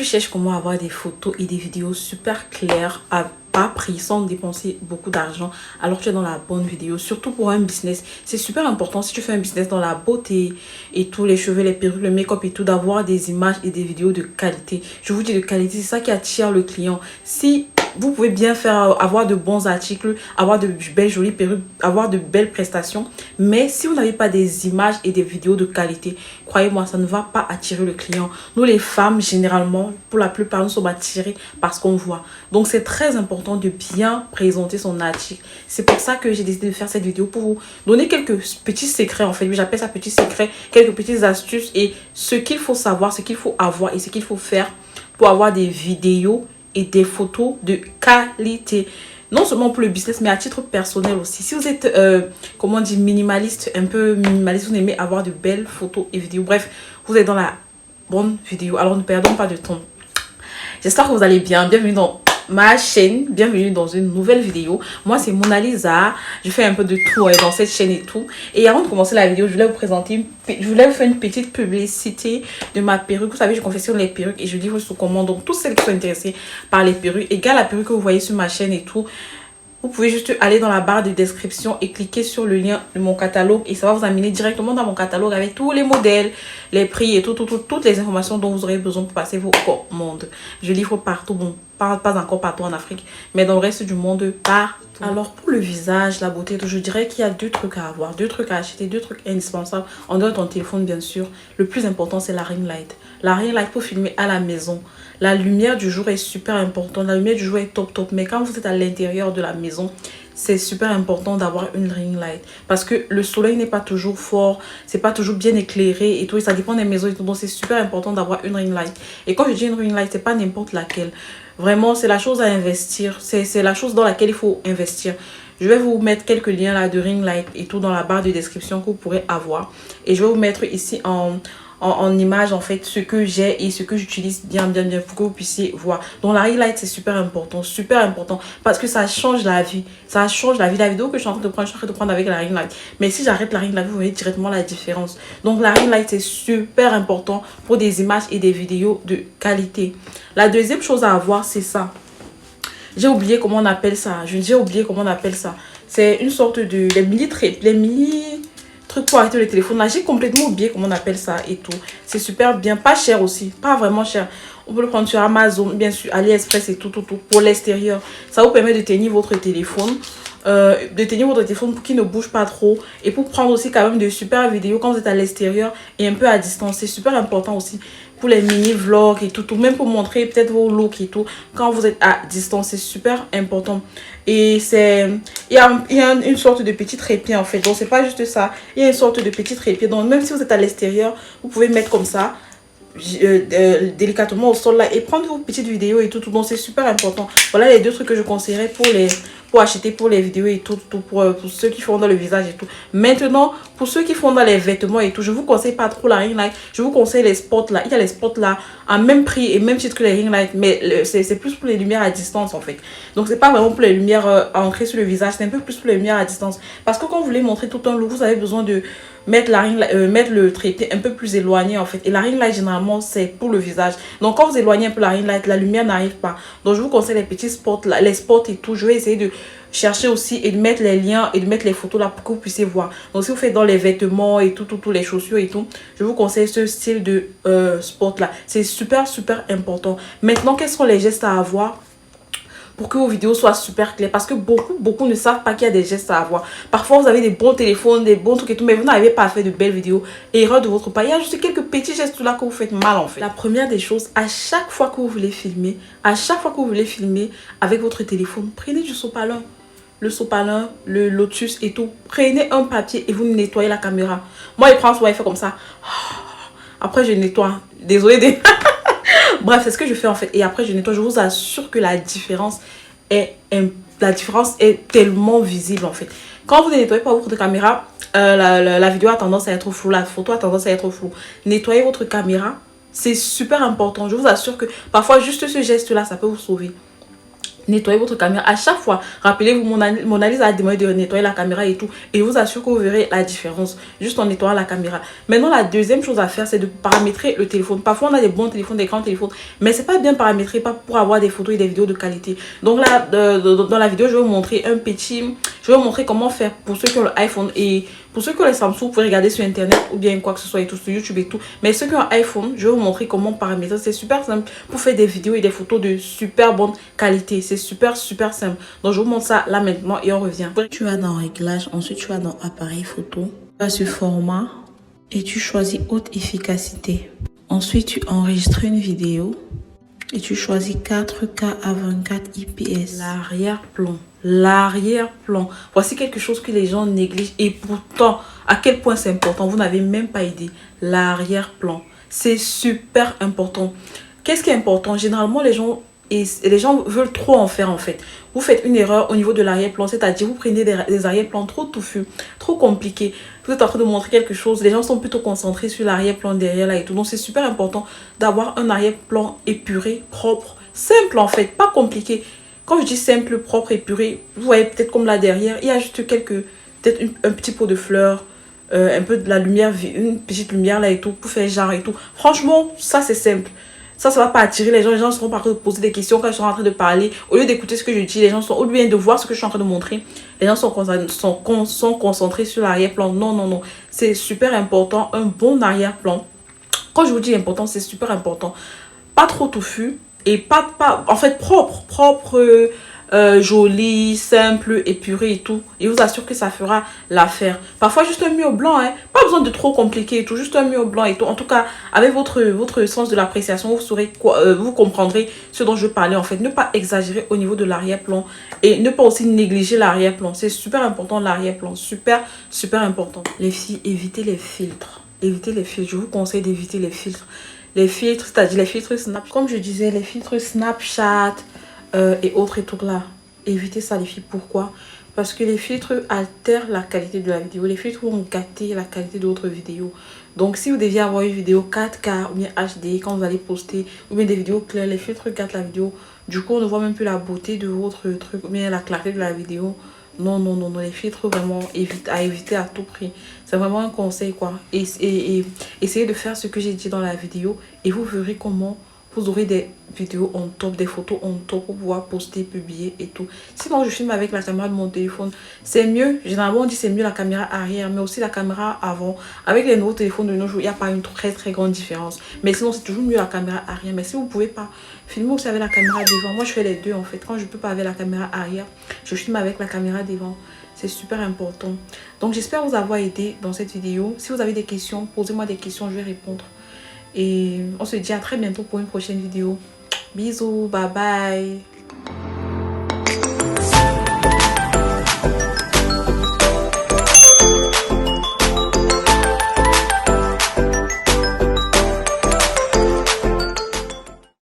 tu cherches comment avoir des photos et des vidéos super claires à bas prix sans dépenser beaucoup d'argent, alors tu es dans la bonne vidéo, surtout pour un business. C'est super important si tu fais un business dans la beauté et tous les cheveux, les perruques, le make-up et tout, d'avoir des images et des vidéos de qualité. Je vous dis de qualité, c'est ça qui attire le client. Si vous pouvez bien faire, avoir de bons articles, avoir de belles jolies perruques, avoir de belles prestations, mais si vous n'avez pas des images et des vidéos de qualité, croyez-moi, ça ne va pas attirer le client. Nous les femmes, généralement, pour la plupart, nous sommes attirés par ce qu'on voit. Donc c'est très important de bien présenter son article. C'est pour ça que j'ai décidé de faire cette vidéo, pour vous donner quelques petits secrets, en fait. J'appelle ça petits secrets, quelques petites astuces et ce qu'il faut savoir, ce qu'il faut avoir et ce qu'il faut faire pour avoir des vidéos et des photos de qualité. Non seulement pour le business, mais à titre personnel aussi. Si vous êtes, comment on dit, minimaliste, un peu minimaliste, vous aimez avoir de belles photos et vidéos. Bref, vous êtes dans la bonne vidéo. Alors ne perdons pas de temps. J'espère que vous allez bien. Bienvenue dans ma chaîne, bienvenue dans une nouvelle vidéo. Moi c'est Mona Lisa, je fais un peu de tout dans cette chaîne et tout. Et avant de commencer la vidéo, je voulais vous présenter, je voulais vous faire une petite publicité de ma perruque. Vous savez, je confectionne les perruques et je livre sous commande. Donc tous celles qui sont intéressées par les perruques, égale la perruque que vous voyez sur ma chaîne et tout, vous pouvez juste aller dans la barre de description et cliquer sur le lien de mon catalogue et ça va vous amener directement dans mon catalogue avec tous les modèles, les prix et toutes les informations dont vous aurez besoin pour passer vos commandes. Je livre partout, bon, pas encore partout en Afrique, mais dans le reste du monde, partout. Alors pour le visage, la beauté, je dirais qu'il y a deux trucs à avoir, deux trucs à acheter, deux trucs indispensables. En dehors de ton téléphone, bien sûr. Le plus important, c'est la ring light. La ring light pour filmer à la maison. La lumière du jour est super importante. La lumière du jour est top. Mais quand vous êtes à l'intérieur de la maison, c'est super important d'avoir une ring light. Parce que le soleil n'est pas toujours fort. C'est pas toujours bien éclairé et tout. Et ça dépend des maisons et tout. Donc c'est super important d'avoir une ring light. Et quand je dis une ring light, c'est pas n'importe laquelle. Vraiment, c'est la chose à investir. C'est la chose dans laquelle il faut investir. Je vais vous mettre quelques liens là de ring light et tout dans la barre de description que vous pourrez avoir. Et je vais vous mettre ici en image en fait ce que j'ai et ce que j'utilise bien pour que vous puissiez voir. Donc la ring light c'est super important parce que ça change la vie. Ça change la vie. La vidéo que je suis en train de prendre, je suis en train de prendre avec la ring light. Mais si j'arrête la ring light, vous voyez directement la différence. Donc la ring light c'est super important pour des images et des vidéos de qualité. La deuxième chose à avoir c'est ça. J'ai oublié comment on appelle ça. J'ai oublié comment on appelle ça. C'est une sorte de... les mini trucs pour arrêter le téléphone. Là, j'ai complètement oublié comment on appelle ça et tout. C'est super bien. Pas cher aussi. Pas vraiment cher. On peut le prendre sur Amazon, bien sûr, AliExpress et tout. Pour l'extérieur. Ça vous permet de tenir votre téléphone. Pour qu'il ne bouge pas trop. Et pour prendre aussi quand même de super vidéos quand vous êtes à l'extérieur et un peu à distance. C'est super important aussi. Pour les mini-vlogs et tout, même pour montrer peut-être vos looks et tout, quand vous êtes à distance, c'est super important. Et il y a une sorte de petit trépied en fait, donc c'est pas juste ça, il y a une sorte de petit trépied, donc même si vous êtes à l'extérieur, vous pouvez mettre comme ça, délicatement au sol là et prendre vos petites vidéos et tout, donc c'est super important. Voilà les deux trucs que je conseillerais pour acheter pour les vidéos et tout, pour ceux qui font dans le visage et tout. Maintenant, pour ceux qui font dans les vêtements et tout, je vous conseille pas trop la ring light, je vous conseille les spots là. Il y a les spots là à même prix et même titre que les ring light, mais c'est plus pour les lumières à distance en fait. Donc c'est pas vraiment pour les lumières ancrées sur le visage, c'est un peu plus pour les lumières à distance. Parce que quand vous voulez montrer tout un look, vous avez besoin de mettre mettre le trépied un peu plus éloigné en fait. Et la ring light généralement c'est pour le visage. Donc quand vous éloignez un peu la ring light, la lumière n'arrive pas. Donc je vous conseille les petits spots là, les spots et tout. Je vais essayer de chercher aussi et de mettre les liens et de mettre les photos là pour que vous puissiez voir. Donc si vous faites dans les vêtements et tout, les chaussures et tout, je vous conseille ce style de spot là. C'est super important. Maintenant, quels sont les gestes à avoir pour que vos vidéos soient super claires? Parce que beaucoup ne savent pas qu'il y a des gestes à avoir. Parfois, vous avez des bons téléphones, des bons trucs et tout, mais vous n'arrivez pas à faire de belles vidéos. Erreur de votre part. Il y a juste quelques petits gestes là que vous faites mal en fait. La première des choses, à chaque fois que vous voulez filmer, avec votre téléphone, prenez du sopalin. Le sopalin, le lotus et tout. Prenez un papier et vous nettoyez la caméra. Moi, je prends souvent, il fait comme ça. Après, je nettoie. Désolée. Bref, c'est ce que je fais en fait. Et après, je nettoie. Je vous assure que la différence est tellement visible en fait. Quand vous ne nettoyez pas votre caméra, la vidéo a tendance à être floue. La photo a tendance à être floue. Nettoyez votre caméra. C'est super important. Je vous assure que parfois, juste ce geste-là, ça peut vous sauver. nettoyez votre caméra à chaque fois. Rappelez-vous, mon analyse a demandé de nettoyer la caméra et tout. Et je vous assure que vous verrez la différence juste en nettoyant la caméra. Maintenant, la deuxième chose à faire, c'est de paramétrer le téléphone. Parfois, on a des bons téléphones, des grands téléphones, mais c'est pas bien paramétré pour avoir des photos et des vidéos de qualité. Donc là, dans la vidéo, je vais vous montrer je vais vous montrer comment faire pour ceux qui ont l'iPhone et pour ceux qui ont les Samsung, vous pouvez regarder sur internet ou bien quoi que ce soit et tout sur YouTube et tout. Mais ceux qui ont un iPhone, je vais vous montrer comment paramétrer. C'est super simple pour faire des vidéos et des photos de super bonne qualité. C'est super simple. Donc je vous montre ça là maintenant et on revient. Tu vas dans Réglages, ensuite tu vas dans Appareil photo. Tu vas sur Format et tu choisis Haute efficacité. Ensuite tu enregistres une vidéo et tu choisis 4K à 24 IPS. L'arrière-plan. Voici quelque chose que les gens négligent et pourtant, à quel point c'est important, vous n'avez même pas idée. L'arrière-plan, c'est super important. Qu'est-ce qui est important? Généralement, les gens veulent trop en faire en fait. Vous faites une erreur au niveau de l'arrière-plan, c'est-à-dire vous prenez des arrière-plans trop touffus, trop compliqués. Vous êtes en train de montrer quelque chose, les gens sont plutôt concentrés sur l'arrière-plan derrière là et tout. Donc c'est super important d'avoir un arrière-plan épuré, propre, simple en fait, pas compliqué. Quand je dis simple, propre, épuré, vous voyez peut-être comme là derrière, il y a juste peut-être un petit pot de fleurs, un peu de la lumière, une petite lumière là et tout, pour faire genre et tout. Franchement, ça c'est simple. Ça va pas attirer les gens seront pas en train de poser des questions quand ils sont en train de parler. Au lieu d'écouter ce que je dis, les gens sont, au lieu de voir ce que je suis en train de montrer, les gens sont concentrés sur l'arrière-plan. Non. C'est super important, un bon arrière-plan. Quand je vous dis important, c'est super important. Pas trop touffu et pas en fait propre, joli, simple, épuré et tout. Et je vous assure que ça fera l'affaire. Parfois juste un mur blanc, hein. Pas besoin de trop compliqué et tout, juste un mur blanc et tout. En tout cas, avec votre sens de l'appréciation, vous saurez quoi, vous comprendrez ce dont je parlais en fait. Ne pas exagérer au niveau de l'arrière-plan et ne pas aussi négliger l'arrière-plan. C'est super important l'arrière-plan, super important. Les filles, évitez les filtres. Évitez les filtres. Je vous conseille d'éviter les filtres. Les filtres, c'est-à-dire les filtres Snapchat. Comme je disais, les filtres Snapchat et autres et tout là. Évitez ça les filles. Pourquoi? Parce que les filtres altèrent la qualité de la vidéo. Les filtres vont gâter la qualité de votre vidéo. Donc si vous deviez avoir une vidéo 4K ou bien HD quand vous allez poster, ou bien des vidéos claires, les filtres gâtent la vidéo. Du coup, on ne voit même plus la beauté de votre truc, ou bien la clarté de la vidéo. Non, les filtres vraiment à éviter à tout prix. C'est vraiment un conseil quoi. Et essayez de faire ce que j'ai dit dans la vidéo et vous verrez comment vous aurez des vidéos en top, des photos en top pour pouvoir poster, publier et tout. Sinon, je filme avec la caméra de mon téléphone. C'est mieux. Généralement, on dit c'est mieux la caméra arrière, mais aussi la caméra avant. Avec les nouveaux téléphones de nos jours, il n'y a pas une très grande différence. Mais sinon, c'est toujours mieux la caméra arrière. Mais si vous ne pouvez pas, filmer aussi avec la caméra devant. Moi, je fais les deux en fait. Quand je ne peux pas avec la caméra arrière, je filme avec la caméra devant. C'est super important. Donc, j'espère vous avoir aidé dans cette vidéo. Si vous avez des questions, posez-moi des questions, je vais répondre. Et on se dit à très bientôt pour une prochaine vidéo. Bisous, bye bye.